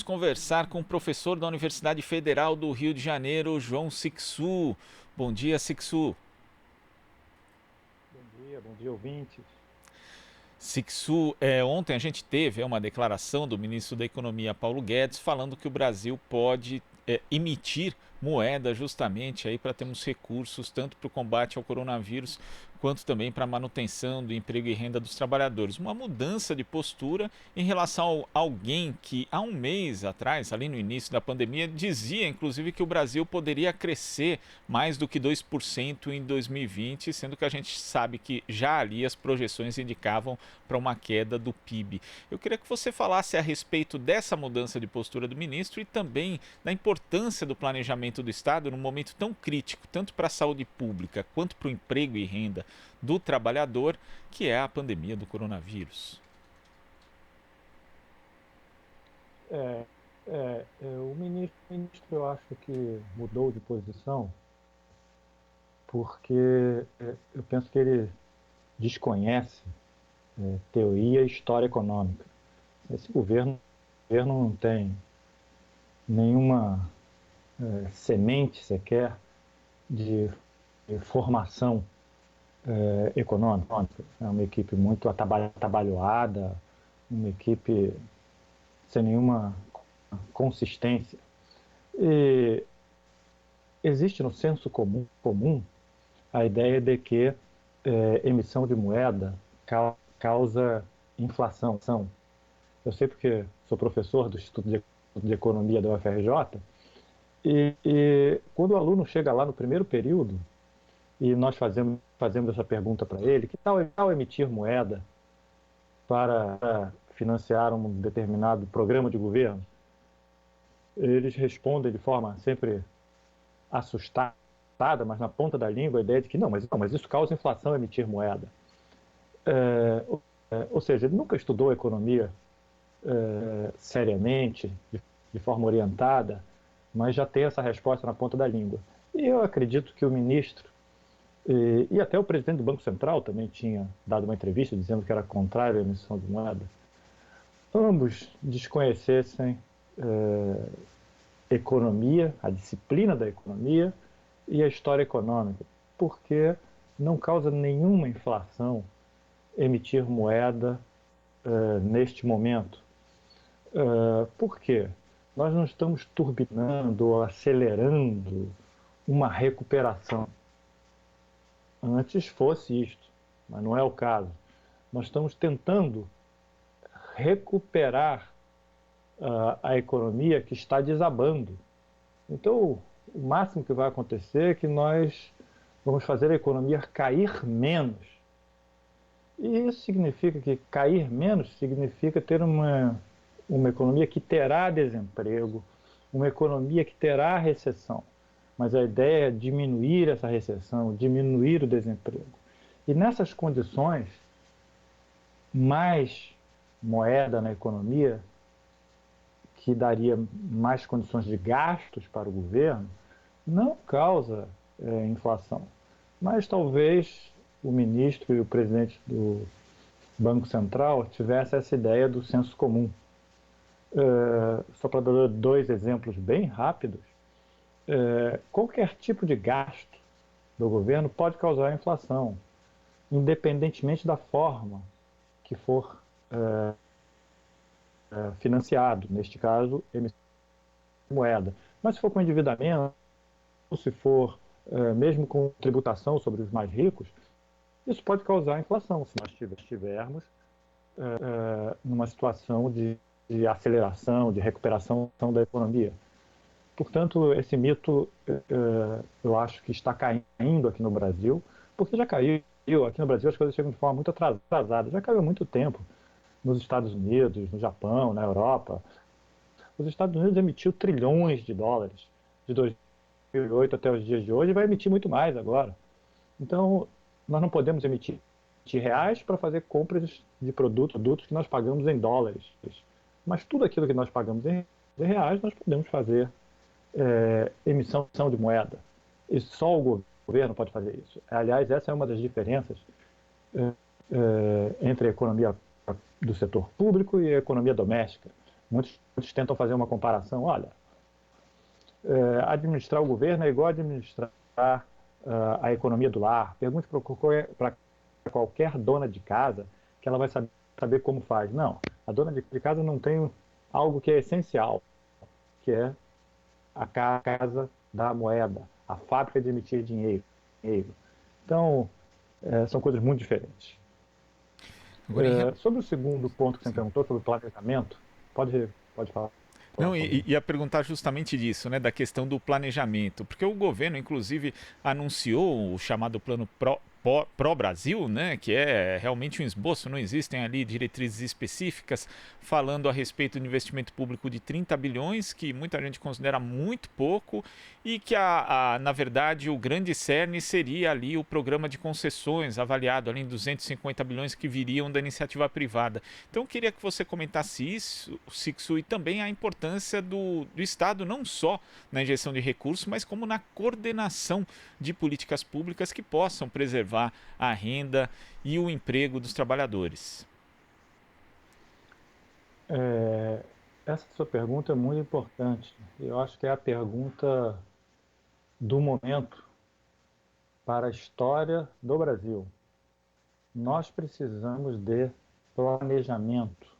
vamos conversar com o professor da Universidade Federal do Rio de Janeiro, João Sixu. Bom dia, Sixu. Bom dia, ouvintes. Sixu, ontem a gente teve uma declaração do ministro da Economia, Paulo Guedes, falando que o Brasil pode emitir moeda justamente aí para termos recursos tanto para o combate ao coronavírus quanto também para a manutenção do emprego e renda dos trabalhadores. Uma mudança de postura em relação a alguém que há um mês atrás, ali no início da pandemia, dizia inclusive que o Brasil poderia crescer mais do que 2% em 2020, sendo que a gente sabe que já ali as projeções indicavam para uma queda do PIB. Eu queria que você falasse a respeito dessa mudança de postura do ministro e também da importância do planejamento do Estado num momento tão crítico, tanto para a saúde pública quanto para o emprego e renda do trabalhador, que é a pandemia do coronavírus. O ministro eu acho que mudou de posição porque eu penso que ele desconhece teoria e história econômica. Esse governo não tem nenhuma semente sequer de formação econômica. É uma equipe muito atabalhoada, uma equipe sem nenhuma consistência. E existe no senso comum a ideia de que emissão de moeda causa inflação. Eu sei porque sou professor do Instituto de Economia da UFRJ, e quando o aluno chega lá no primeiro período, e nós fazemos essa pergunta para ele, que tal emitir moeda para financiar um determinado programa de governo? Eles respondem de forma sempre assustada, mas na ponta da língua a ideia de que mas isso causa inflação emitir moeda. Ou seja, ele nunca estudou economia seriamente, de forma orientada, mas já tem essa resposta na ponta da língua. E eu acredito que o ministro e até o presidente do Banco Central também tinha dado uma entrevista dizendo que era contrário à emissão de moeda. Ambos desconhecessem economia, a disciplina da economia e a história econômica, porque não causa nenhuma inflação emitir moeda neste momento. Por quê? Nós não estamos turbinando ou acelerando uma recuperação. Antes fosse isto, mas não é o caso. Nós estamos tentando recuperar a economia que está desabando. Então, o máximo que vai acontecer é que nós vamos fazer a economia cair menos. E isso significa que cair menos significa ter uma economia que terá desemprego, uma economia que terá recessão. Mas a ideia é diminuir essa recessão, diminuir o desemprego. E nessas condições, mais moeda na economia, que daria mais condições de gastos para o governo, não causa inflação. Mas talvez o ministro e o presidente do Banco Central tivessem essa ideia do senso comum. Só para dar dois exemplos bem rápidos, qualquer tipo de gasto do governo pode causar inflação, independentemente da forma que for financiado, neste caso, emissão de moeda. Mas se for com endividamento, ou se for mesmo com tributação sobre os mais ricos, isso pode causar inflação, se nós estivermos numa situação de aceleração, de recuperação da economia. Portanto, esse mito eu acho que está caindo aqui no Brasil, porque já caiu. Aqui no Brasil as coisas chegam de forma muito atrasada, já caiu há muito tempo. Nos Estados Unidos, no Japão, na Europa. Os Estados Unidos emitiu trilhões de dólares de 2008 até os dias de hoje e vai emitir muito mais agora. Então, nós não podemos emitir reais para fazer compras de produtos que nós pagamos em dólares. Mas tudo aquilo que nós pagamos em reais, nós podemos fazer emissão de moeda. E só o governo pode fazer isso. Aliás, essa é uma das diferenças entre a economia do setor público e a economia doméstica. Muitos tentam fazer uma comparação. Olha, administrar o governo é igual administrar a economia do lar. Pergunte para qualquer dona de casa que ela vai saber como faz. Não, a dona de casa não tem algo que é essencial, que é a casa da moeda, a fábrica de emitir dinheiro. Então, são coisas muito diferentes. Agora, Sobre o segundo ponto que você me sim. perguntou, sobre o planejamento, pode falar, Não, por favor. ia perguntar justamente disso, né, da questão do planejamento, porque o governo, inclusive, anunciou o chamado Plano Pró-Brasil, né, que é realmente um esboço, não existem ali diretrizes específicas falando a respeito do investimento público de 30 bilhões, que muita gente considera muito pouco, e que, na verdade, o grande cerne seria ali o programa de concessões, avaliado ali em 250 bilhões que viriam da iniciativa privada. Então, eu queria que você comentasse isso, Sixu, e também a importância do Estado, não só na injeção de recursos, mas como na coordenação de políticas públicas que possam preservar a renda e o emprego dos trabalhadores. É, essa sua pergunta é muito importante. Eu acho que é a pergunta do momento para a história do Brasil. Nós precisamos de planejamento.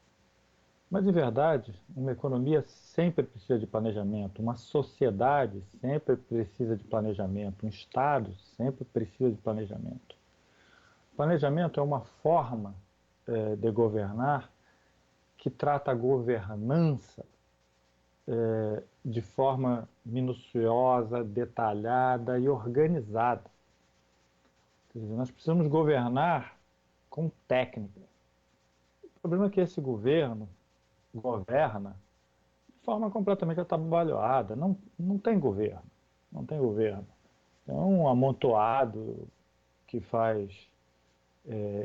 Mas, em verdade, uma economia sempre precisa de planejamento, uma sociedade sempre precisa de planejamento, um Estado sempre precisa de planejamento. Planejamento é uma forma de governar que trata a governança de forma minuciosa, detalhada e organizada. Quer dizer, nós precisamos governar com técnica. O problema é que esse governo governa de forma completamente atabalhoada. Não tem governo. Não tem governo. É um amontoado que faz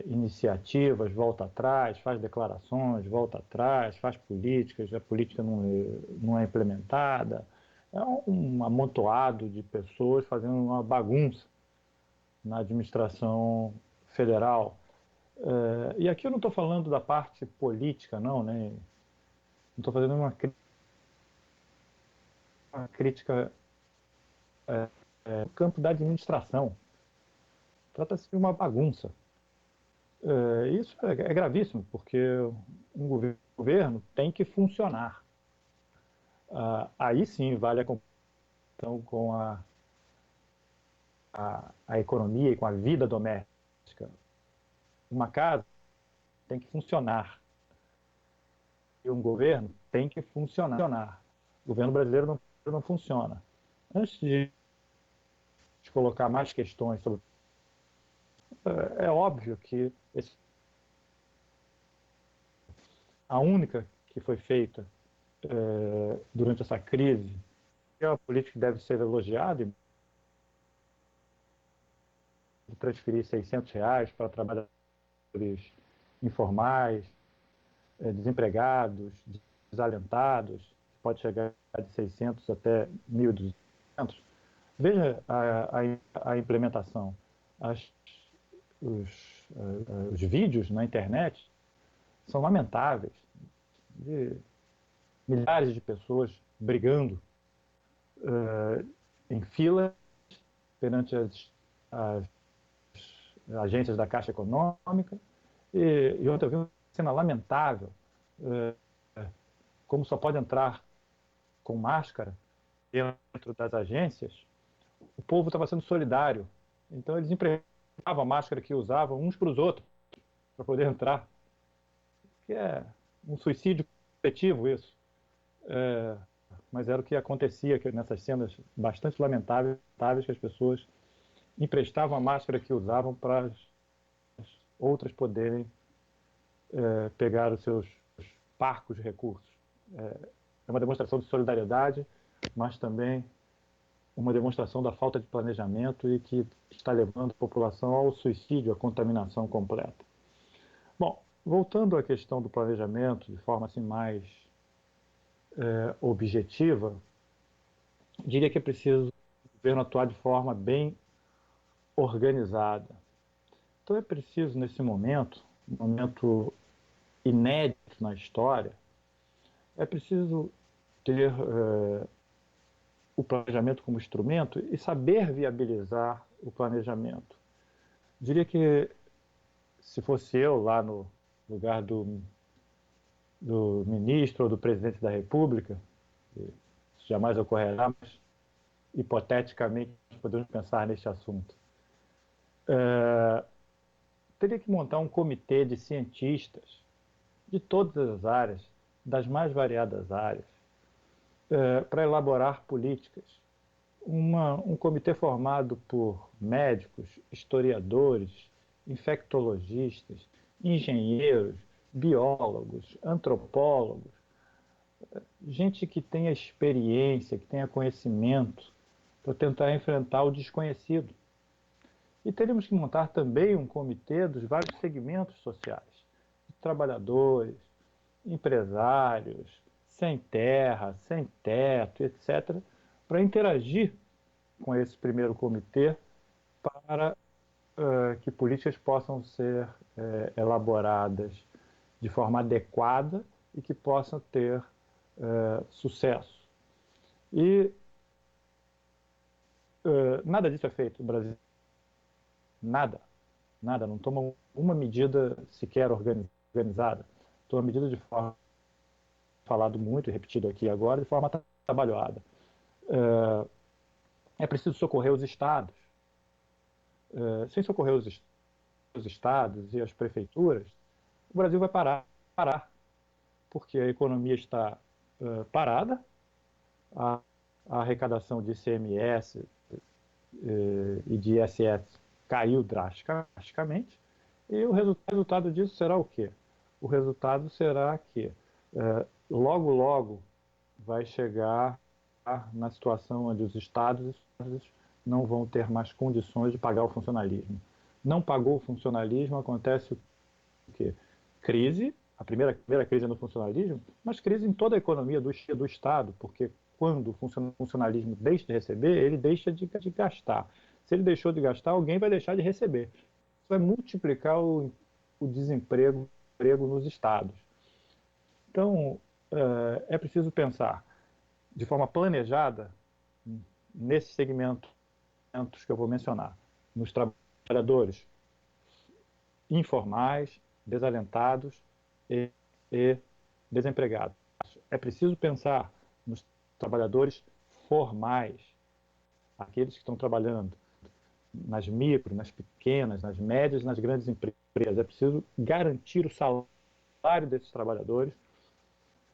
iniciativas, volta atrás, faz declarações, volta atrás, faz políticas, a política não é implementada. É um amontoado de pessoas fazendo uma bagunça na administração federal. E aqui eu não estou falando da parte política, não, né? Não estou fazendo uma crítica no campo da administração. Trata-se de uma bagunça. Isso é gravíssimo, porque um governo tem que funcionar. Aí sim vale a comparação com a economia e com a vida doméstica. Uma casa tem que funcionar. E um governo tem que funcionar. O governo brasileiro não funciona. Antes de colocar mais questões sobre. É óbvio que a única que foi feita durante essa crise é uma política que deve ser elogiada e transferir R$ 600 para trabalhadores informais, desempregados, desalentados, pode chegar de 600 até 1.200. Veja a implementação. As, os vídeos na internet são lamentáveis, de milhares de pessoas brigando em fila perante as agências da Caixa Econômica. E ontem eu vi uma cena lamentável, como só pode entrar com máscara dentro das agências. O povo estava sendo solidário, então eles emprestavam a máscara que usavam uns para os outros para poder entrar, que é um suicídio coletivo isso. Mas era o que acontecia nessas cenas bastante lamentáveis, que as pessoas emprestavam a máscara que usavam para as outras poderem pegar os seus parcos recursos. É uma demonstração de solidariedade, mas também uma demonstração da falta de planejamento e que está levando a população ao suicídio, à contaminação completa. Bom, voltando à questão do planejamento de forma assim mais objetiva, diria que é preciso o governo atuar de forma bem organizada. Então é preciso, nesse momento, um momento inédito na história, é preciso ter o planejamento como instrumento e saber viabilizar o planejamento. Diria que, se fosse eu lá no lugar do ministro ou do presidente da República, isso jamais ocorrerá, mas hipoteticamente podemos pensar neste assunto. Teria que montar um comitê de cientistas de todas as áreas, das mais variadas áreas, para elaborar políticas. Um comitê formado por médicos, historiadores, infectologistas, engenheiros, biólogos, antropólogos, gente que tenha experiência, que tenha conhecimento, para tentar enfrentar o desconhecido. E teríamos que montar também um comitê dos vários segmentos sociais, de trabalhadores, empresários, sem terra, sem teto, etc., para interagir com esse primeiro comitê para que políticas possam ser elaboradas de forma adequada e que possam ter sucesso. E nada disso é feito no Brasil. Nada. Não toma uma medida sequer organizada. Toma medida de forma, falado muito e repetido aqui agora, de forma trabalhada. É preciso socorrer os estados. Sem socorrer os estados e as prefeituras, o Brasil vai parar, porque a economia está parada, a arrecadação de ICMS e de ISS caiu drasticamente, e o resultado disso será o quê? O resultado será que logo vai chegar na situação onde os estados não vão ter mais condições de pagar o funcionalismo. Não pagou o funcionalismo, acontece o quê? Crise, a primeira crise é no funcionalismo, mas crise em toda a economia do Estado, porque quando o funcionalismo deixa de receber, ele deixa de gastar. Se ele deixou de gastar, alguém vai deixar de receber. Isso vai multiplicar o desemprego nos estados. Então, é preciso pensar de forma planejada nesses segmentos que eu vou mencionar, nos trabalhadores informais, desalentados e desempregados. É preciso pensar nos trabalhadores formais, aqueles que estão trabalhando nas micro, nas pequenas, nas médias, nas grandes empresas. É preciso garantir o salário desses trabalhadores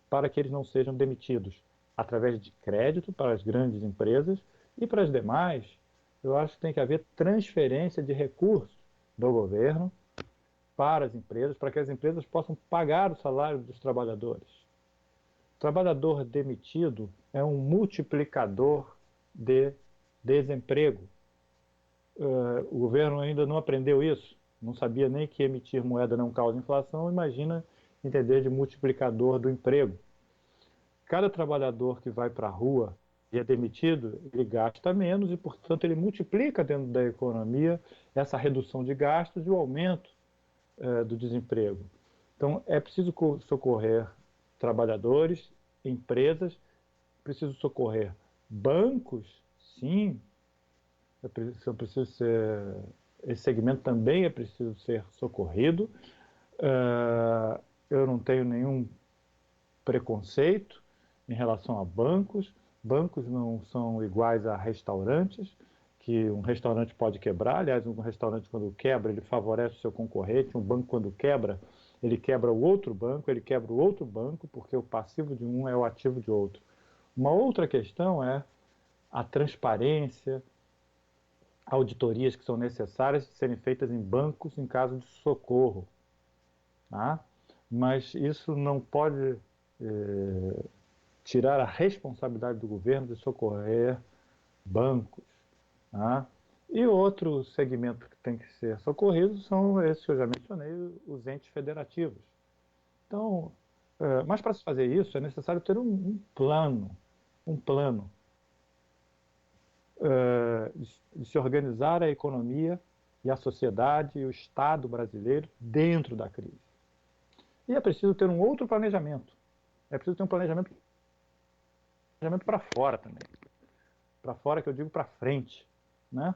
para que eles não sejam demitidos através de crédito para as grandes empresas, e para as demais, eu acho que tem que haver transferência de recursos do governo para as empresas, para que as empresas possam pagar o salário dos trabalhadores. O trabalhador demitido é um multiplicador de desemprego. O governo ainda não aprendeu isso, não sabia nem que emitir moeda não causa inflação, imagina entender de multiplicador do emprego. Cada trabalhador que vai para a rua e é demitido, ele gasta menos e, portanto, ele multiplica dentro da economia essa redução de gastos e o aumento do desemprego. Então, é preciso socorrer trabalhadores, empresas, preciso socorrer bancos, sim, esse segmento também é preciso ser socorrido. Eu não tenho nenhum preconceito em relação a bancos. Bancos não são iguais a restaurantes, que um restaurante pode quebrar. Aliás, um restaurante, quando quebra, ele favorece o seu concorrente. Um banco, quando quebra, ele quebra o outro banco, ele quebra o outro banco, porque o passivo de um é o ativo de outro. Uma outra questão é a transparência, auditorias que são necessárias de serem feitas em bancos em caso de socorro. Tá? Mas isso não pode tirar a responsabilidade do governo de socorrer bancos. Tá? E outro segmento que tem que ser socorrido são esses que eu já mencionei, os entes federativos. Então, mas para se fazer isso é necessário ter um plano de se organizar a economia e a sociedade e o Estado brasileiro dentro da crise. E é preciso ter um outro planejamento. é preciso ter um planejamento para fora também. Para fora, que eu digo para frente, né?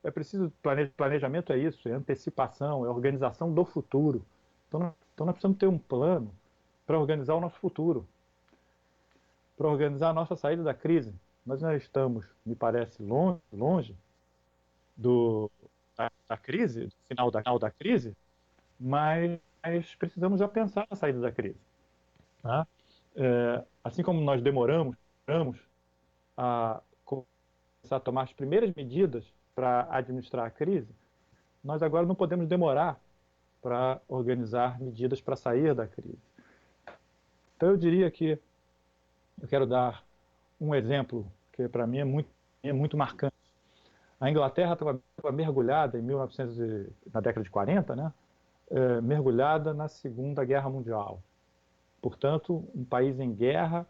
É preciso, planejamento é isso, é antecipação, é organização do futuro. Então nós precisamos ter um plano para organizar o nosso futuro, para organizar a nossa saída da crise. Nós já estamos, me parece, longe da crise, do final da crise, mas precisamos já pensar na saída da crise. Tá? Assim como nós demoramos a começar a tomar as primeiras medidas para administrar a crise, nós agora não podemos demorar para organizar medidas para sair da crise. Então eu diria que eu quero dar um exemplo que para mim é muito marcante. A Inglaterra estava mergulhada em 1900 na década de 40, né? Mergulhada na Segunda Guerra Mundial. Portanto, um país em guerra,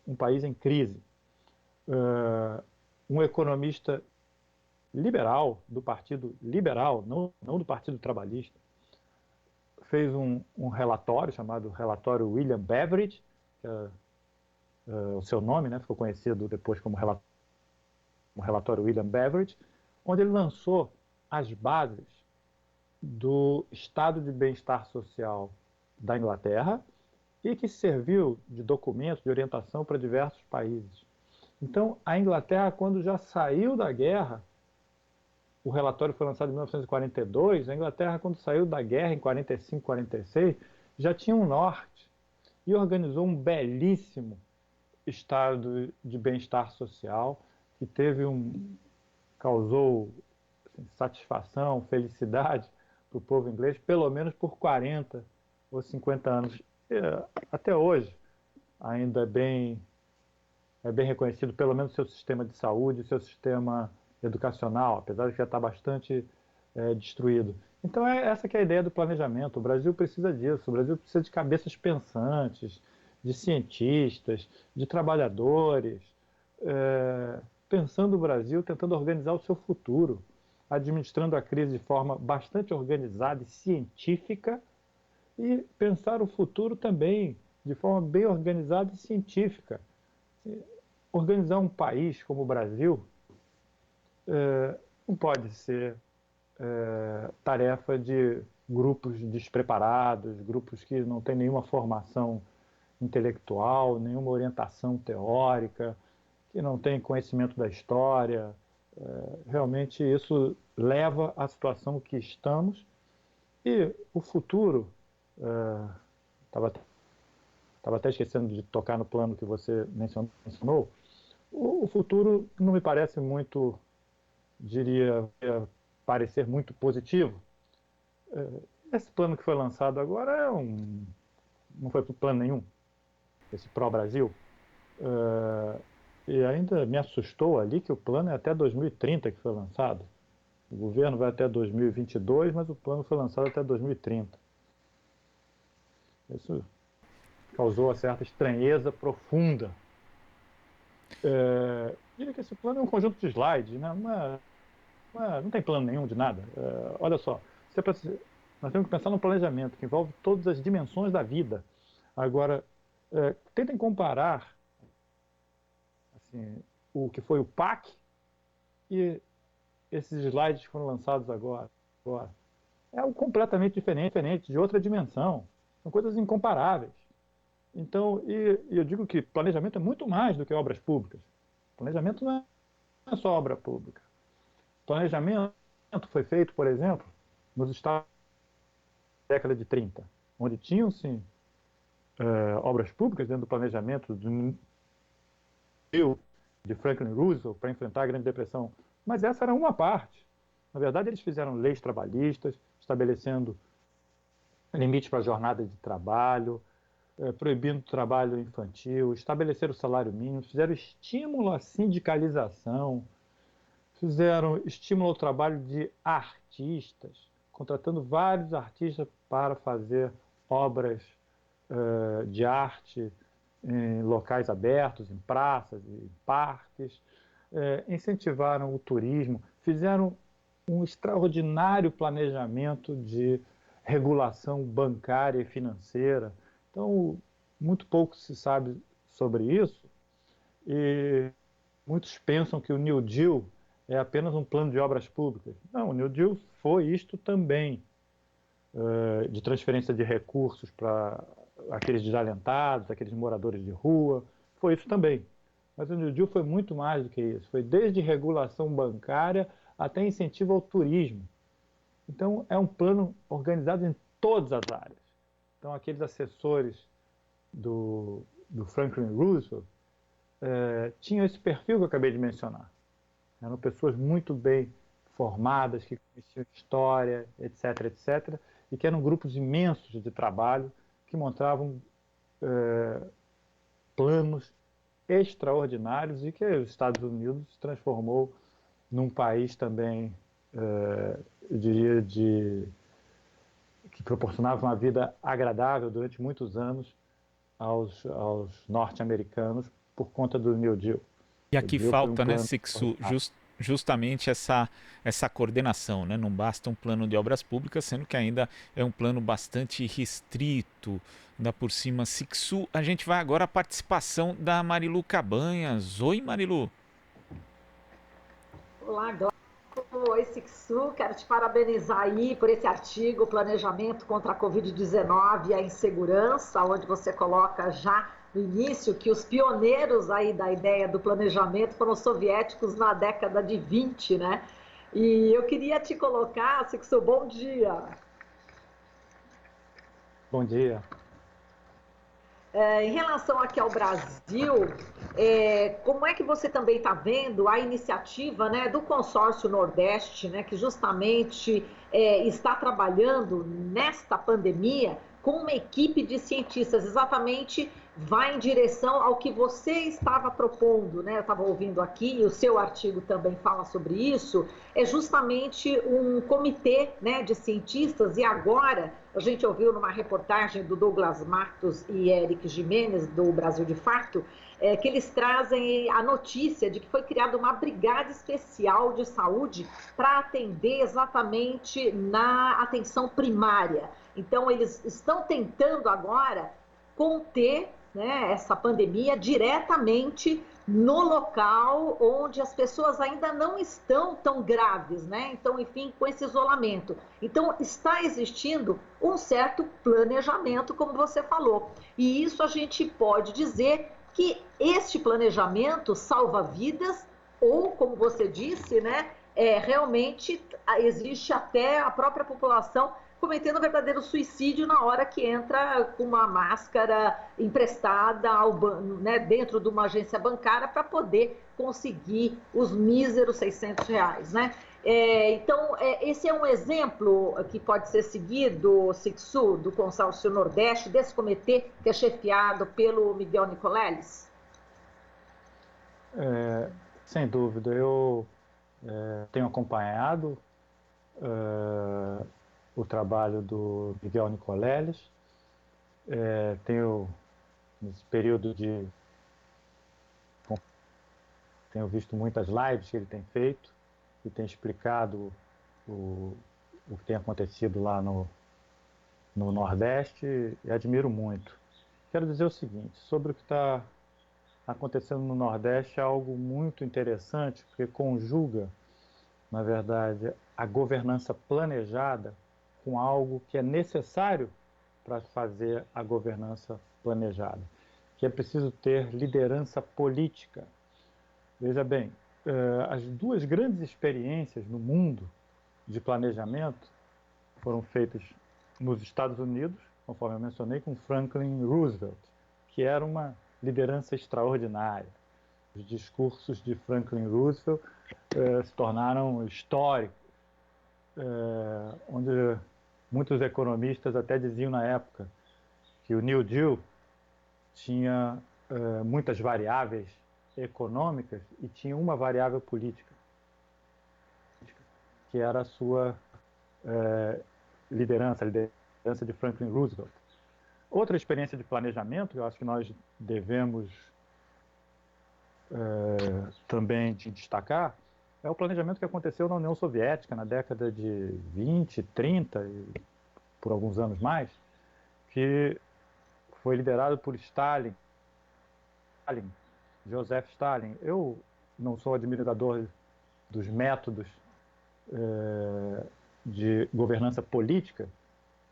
um país em crise. Um economista liberal, do Partido Liberal, não do Partido Trabalhista, fez um relatório chamado Relatório William Beveridge, que é o seu nome, né, ficou conhecido depois como Relatório William Beveridge, onde ele lançou as bases do estado de bem-estar social da Inglaterra e que serviu de documento de orientação para diversos países. Então, a Inglaterra, quando já saiu da guerra, o relatório foi lançado em 1942, a Inglaterra, quando saiu da guerra em 45, 46, já tinha um norte e organizou um belíssimo estado de bem-estar social que causou satisfação, felicidade para o povo inglês, pelo menos por 40 ou 50 anos. Até hoje, ainda é bem reconhecido, pelo menos seu sistema de saúde, seu sistema educacional, apesar de já estar bastante destruído. Então, essa que é a ideia do planejamento. O Brasil precisa disso. O Brasil precisa de cabeças pensantes, de cientistas, de trabalhadores, pensando o Brasil, tentando organizar o seu futuro, administrando a crise de forma bastante organizada e científica, e pensar o futuro também de forma bem organizada e científica. Organizar um país como o Brasil não pode ser tarefa de grupos despreparados, grupos que não têm nenhuma formação intelectual, nenhuma orientação teórica, que não têm conhecimento da história. Realmente isso leva à situação que estamos, e o futuro, estava até esquecendo de tocar no plano que você mencionou, o futuro não me parece muito, diria, parecer muito positivo. Esse plano que foi lançado agora não foi plano nenhum, esse Pró-Brasil. E ainda me assustou ali que o plano é até 2030 que foi lançado. O governo vai até 2022, mas o plano foi lançado até 2030. Isso causou uma certa estranheza profunda. Diria que esse plano é um conjunto de slides, né? Não tem plano nenhum de nada. Olha só, nós temos que pensar no planejamento, que envolve todas as dimensões da vida. Agora, tentem comparar assim, o que foi o PAC e esses slides que foram lançados agora. É algo completamente diferente, de outra dimensão. São coisas incomparáveis. Então, eu digo que planejamento é muito mais do que obras públicas. Planejamento não é só obra pública. Planejamento foi feito, por exemplo, nos Estados Unidos da década de 30, onde tinham, sim, obras públicas dentro do planejamento de Franklin Roosevelt para enfrentar a Grande Depressão. Mas essa era uma parte. Na verdade, eles fizeram leis trabalhistas, estabelecendo limites para a jornada de trabalho, proibindo o trabalho infantil, estabeleceram o salário mínimo, fizeram estímulo à sindicalização, fizeram estímulo ao trabalho de artistas, contratando vários artistas para fazer obras de arte em locais abertos, em praças, em parques, incentivaram o turismo, fizeram um extraordinário planejamento de regulação bancária e financeira. Então, muito pouco se sabe sobre isso e muitos pensam que o New Deal é apenas um plano de obras públicas. Não, o New Deal foi isto também, de transferência de recursos para aqueles desalentados, aqueles moradores de rua, foi isso também. Mas o New Deal foi muito mais do que isso. Foi desde regulação bancária até incentivo ao turismo. Então, é um plano organizado em todas as áreas. Então, aqueles assessores do Franklin Roosevelt tinham esse perfil que eu acabei de mencionar. Eram pessoas muito bem formadas, que conheciam história, etc., etc., e que eram grupos imensos de trabalho que montavam planos extraordinários e que os Estados Unidos se transformou num país também, eu diria, que proporcionava uma vida agradável durante muitos anos aos norte-americanos por conta do New Deal. E O aqui Deal foi um falta, né, plano Sixu, extraordinário. justamente essa coordenação, né? Não basta um plano de obras públicas, sendo que ainda é um plano bastante restrito. Ainda por cima, Sixu, a gente vai agora à participação da Marilu Cabanhas. Oi, Marilu. Olá, Glauco. Oi, Sixu. Quero te parabenizar aí por esse artigo, Planejamento contra a Covid-19 e a Insegurança, onde você coloca já no início que os pioneiros aí da ideia do planejamento foram os soviéticos na década de 20, né? E eu queria te colocar, Sixu, bom dia. Bom dia. Em relação aqui ao Brasil, como é que você também está vendo a iniciativa, né, do Consórcio Nordeste, né, que justamente está trabalhando nesta pandemia com uma equipe de cientistas, exatamente vai em direção ao que você estava propondo, né? Eu estava ouvindo aqui, e o seu artigo também fala sobre isso, é justamente um comitê, né, de cientistas, e agora a gente ouviu numa reportagem do Douglas Matos e Eric Jimenez, do Brasil de Fato, que eles trazem a notícia de que foi criada uma brigada especial de saúde para atender exatamente na atenção primária. Então, eles estão tentando agora conter, né, essa pandemia diretamente no local onde as pessoas ainda não estão tão graves, né? Então, enfim, com esse isolamento. Então, está existindo um certo planejamento, como você falou. E isso a gente pode dizer que este planejamento salva vidas, ou, como você disse, né, realmente existe até a própria população cometendo um verdadeiro suicídio na hora que entra com uma máscara emprestada né, dentro de uma agência bancária para poder conseguir os míseros R$ 600, né? Então, esse é um exemplo que pode ser seguido, Sixu, do Consórcio Nordeste, desse comitê que é chefiado pelo Miguel Nicoleles? Sem dúvida, eu tenho acompanhado o trabalho do Miguel Nicoleles, tenho, nesse período tenho visto muitas lives que ele tem feito e tem explicado o que tem acontecido lá no Nordeste e admiro muito. Quero dizer o seguinte, sobre o que está acontecendo no Nordeste é algo muito interessante, porque conjuga, na verdade, a governança planejada com algo que é necessário para fazer a governança planejada, que é preciso ter liderança política. Veja bem, as duas grandes experiências no mundo de planejamento foram feitas nos Estados Unidos, conforme eu mencionei, com Franklin Roosevelt, que era uma liderança extraordinária. Os discursos de Franklin Roosevelt se tornaram históricos, onde muitos economistas até diziam na época que o New Deal tinha muitas variáveis econômicas e tinha uma variável política, que era a sua liderança, a liderança de Franklin Roosevelt. Outra experiência de planejamento, eu acho que nós devemos também destacar, é o planejamento que aconteceu na União Soviética na década de 20, 30 e por alguns anos mais, que foi liderado por Stalin, Joseph Stalin. Eu não sou admirador dos métodos de governança política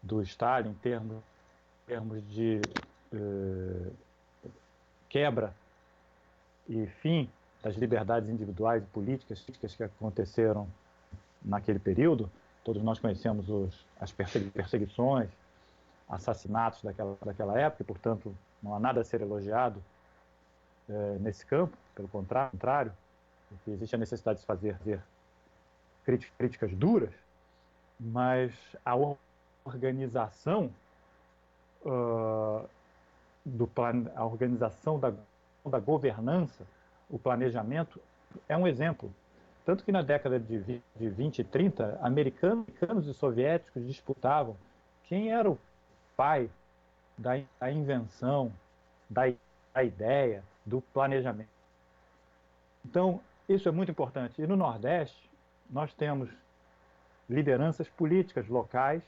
do Stalin, em termos de quebra e fim das liberdades individuais e políticas que aconteceram naquele período. Todos nós conhecemos as perseguições, assassinatos daquela época, e, portanto, não há nada a ser elogiado nesse campo, pelo contrário, porque existe a necessidade de fazer críticas duras, mas a organização a organização da governança, o planejamento, é um exemplo. Tanto que na década de 20 e 30, americanos e soviéticos disputavam quem era o pai da invenção, da ideia, do planejamento. Então, isso é muito importante. E no Nordeste, nós temos lideranças políticas locais,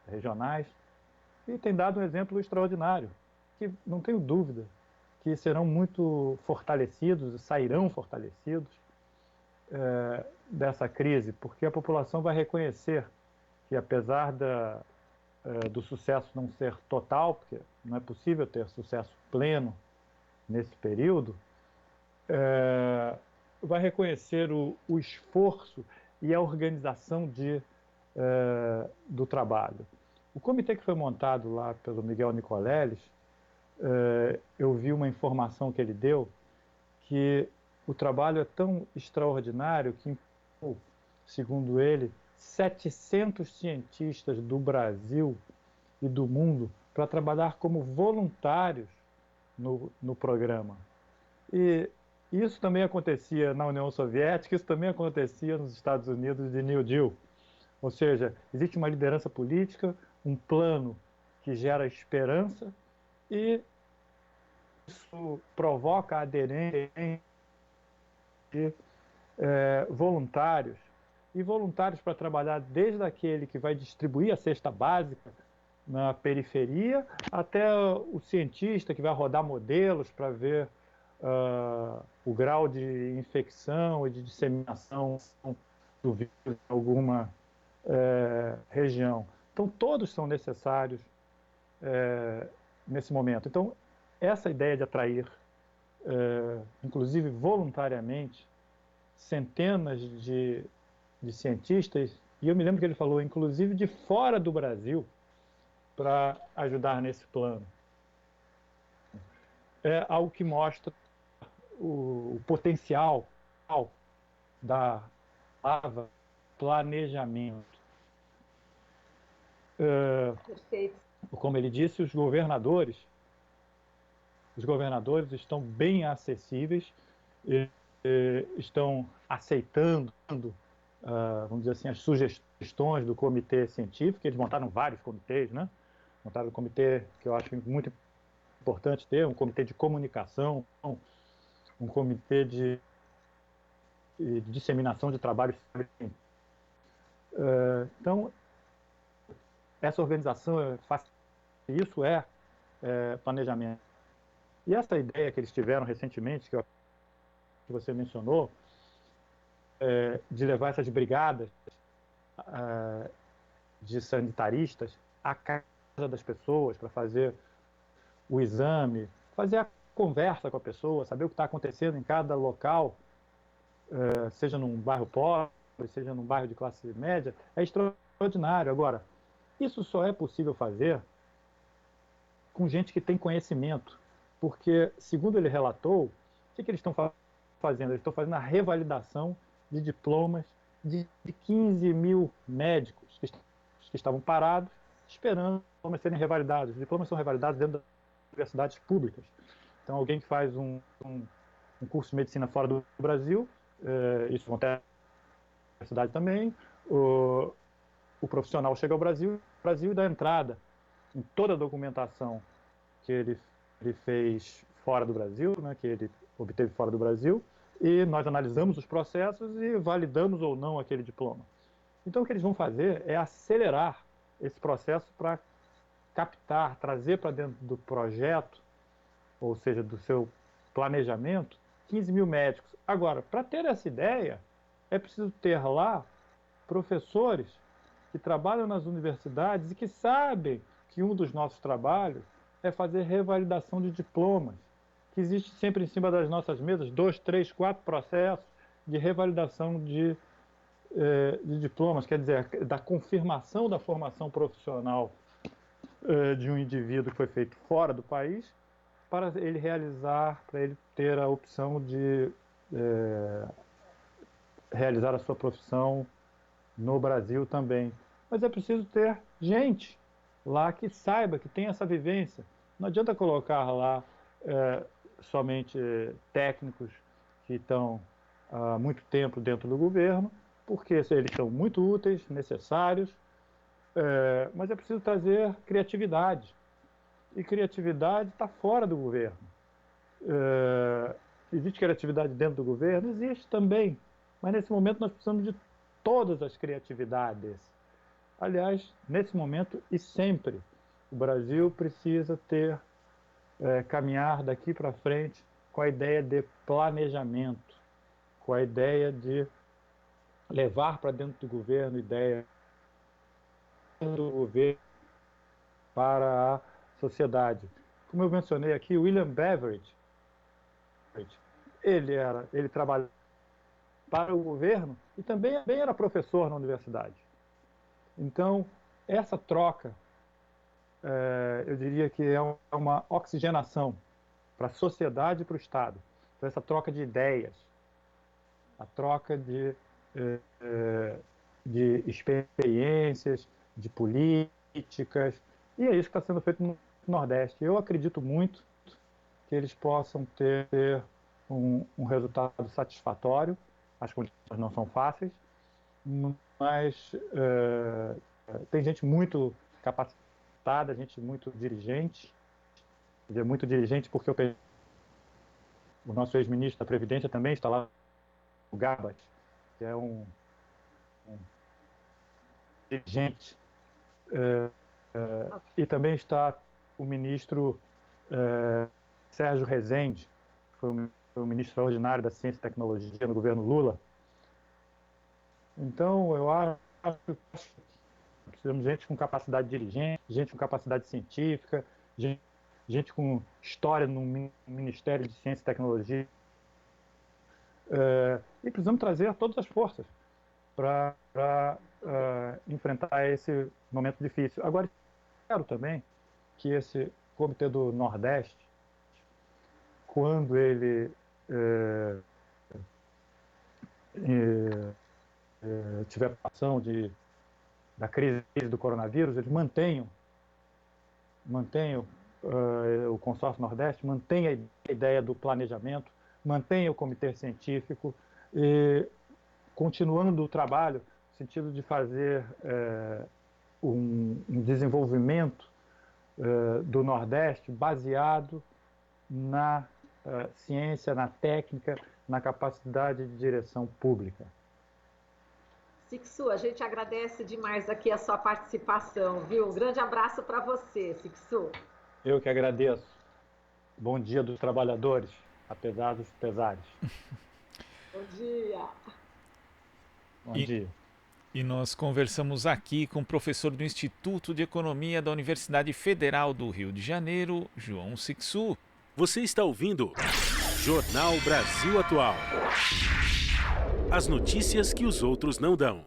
regionais, e tem dado um exemplo extraordinário, que não tenho dúvida que serão muito fortalecidos e sairão fortalecidos dessa crise, porque a população vai reconhecer que, apesar do sucesso não ser total, porque não é possível ter sucesso pleno nesse período, vai reconhecer o esforço e a organização do trabalho. O comitê que foi montado lá pelo Miguel Nicoleles, eu vi uma informação que ele deu, que o trabalho é tão extraordinário que, segundo ele, 700 cientistas do Brasil e do mundo para trabalhar como voluntários no programa. E isso também acontecia na União Soviética, isso também acontecia nos Estados Unidos de New Deal. Ou seja, existe uma liderança política, um plano que gera esperança, e isso provoca a aderência de voluntários, e voluntários para trabalhar desde aquele que vai distribuir a cesta básica na periferia, até o cientista que vai rodar modelos para ver o grau de infecção e de disseminação do vírus em alguma região. Então, todos são necessários nesse momento. Então, essa ideia de atrair, inclusive voluntariamente, centenas de cientistas, e eu me lembro que ele falou, inclusive de fora do Brasil, para ajudar nesse plano. É algo que mostra o potencial da palavra planejamento. Perfeito. Como ele disse, os governadores estão bem acessíveis, estão aceitando, vamos dizer assim, as sugestões do comitê científico. Eles montaram vários comitês, né? Montaram um comitê que eu acho muito importante ter, um comitê de comunicação, um comitê de disseminação de trabalhos. Então, essa organização isso é planejamento. E essa ideia que eles tiveram recentemente, que você mencionou, de levar essas brigadas de sanitaristas à casa das pessoas para fazer o exame, fazer a conversa com a pessoa, saber o que está acontecendo em cada local, seja num bairro pobre, seja num bairro de classe média, é extraordinário. Agora, isso só é possível fazer com gente que tem conhecimento, porque, segundo ele relatou, o que eles estão fazendo? Eles estão fazendo a revalidação de diplomas de 15 mil médicos que estavam parados, esperando os diplomas serem revalidados. Os diplomas são revalidados dentro das universidades públicas. Então, alguém que faz um curso de medicina fora do Brasil, isso acontece na universidade também, o profissional chega ao Brasil e dá entrada em toda a documentação que ele fez fora do Brasil, né, que ele obteve fora do Brasil, e nós analisamos os processos e validamos ou não aquele diploma. Então, o que eles vão fazer é acelerar esse processo para captar, trazer para dentro do projeto, ou seja, do seu planejamento, 15 mil médicos. Agora, para ter essa ideia, é preciso ter lá professores que trabalham nas universidades e que sabem que um dos nossos trabalhos é fazer revalidação de diplomas, que existe sempre em cima das nossas mesas 2, 3, 4 processos de revalidação de diplomas, quer dizer, da confirmação da formação profissional de um indivíduo que foi feito fora do país, para ele realizar, para ele ter a opção de realizar a sua profissão no Brasil também. Mas é preciso ter gente lá que saiba, que tenha essa vivência. Não adianta colocar lá somente técnicos que estão há muito tempo dentro do governo, porque eles são muito úteis, necessários, mas é preciso trazer criatividade. E criatividade está fora do governo. Existe criatividade dentro do governo? Existe também, mas nesse momento nós precisamos de todas as criatividades. Aliás, nesse momento e sempre, o Brasil precisa caminhar daqui para frente com a ideia de planejamento, com a ideia de levar para dentro do governo ideia do governo para a sociedade. Como eu mencionei aqui, William Beveridge, ele trabalhava para o governo e também era professor na universidade. Então, essa troca, eu diria que é uma oxigenação para a sociedade e para o Estado. Então, essa troca de ideias, a troca de experiências, de políticas, e é isso que está sendo feito no Nordeste. Eu acredito muito que eles possam ter um resultado satisfatório. As condições não são fáceis, mas tem gente muito capacitada, gente muito dirigente. Quer dizer, muito dirigente porque o nosso ex-ministro da Previdência também está lá, o Gabas, que é um dirigente. E também está o ministro Sérgio Rezende, que foi o ministro extraordinário da Ciência e Tecnologia no governo Lula. Então, eu acho que precisamos de gente com capacidade dirigente, gente com capacidade científica, gente com história no Ministério de Ciência e Tecnologia. E precisamos trazer todas as forças para enfrentar esse momento difícil. Agora, quero também que esse Comitê do Nordeste, quando ele tiver ação da crise do coronavírus, eles mantenham o Consórcio Nordeste, mantenha a ideia do planejamento, mantenha o comitê científico, e continuando o trabalho no sentido de fazer um desenvolvimento do Nordeste baseado na ciência, na técnica, na capacidade de direção pública. Sixu, a gente agradece demais aqui a sua participação, viu? Um grande abraço para você, Sixu. Eu que agradeço. Bom dia dos trabalhadores, apesar dos pesares. Bom dia. Bom dia. E nós conversamos aqui com o professor do Instituto de Economia da Universidade Federal do Rio de Janeiro, João Sixu. Você está ouvindo Jornal Brasil Atual. As notícias que os outros não dão.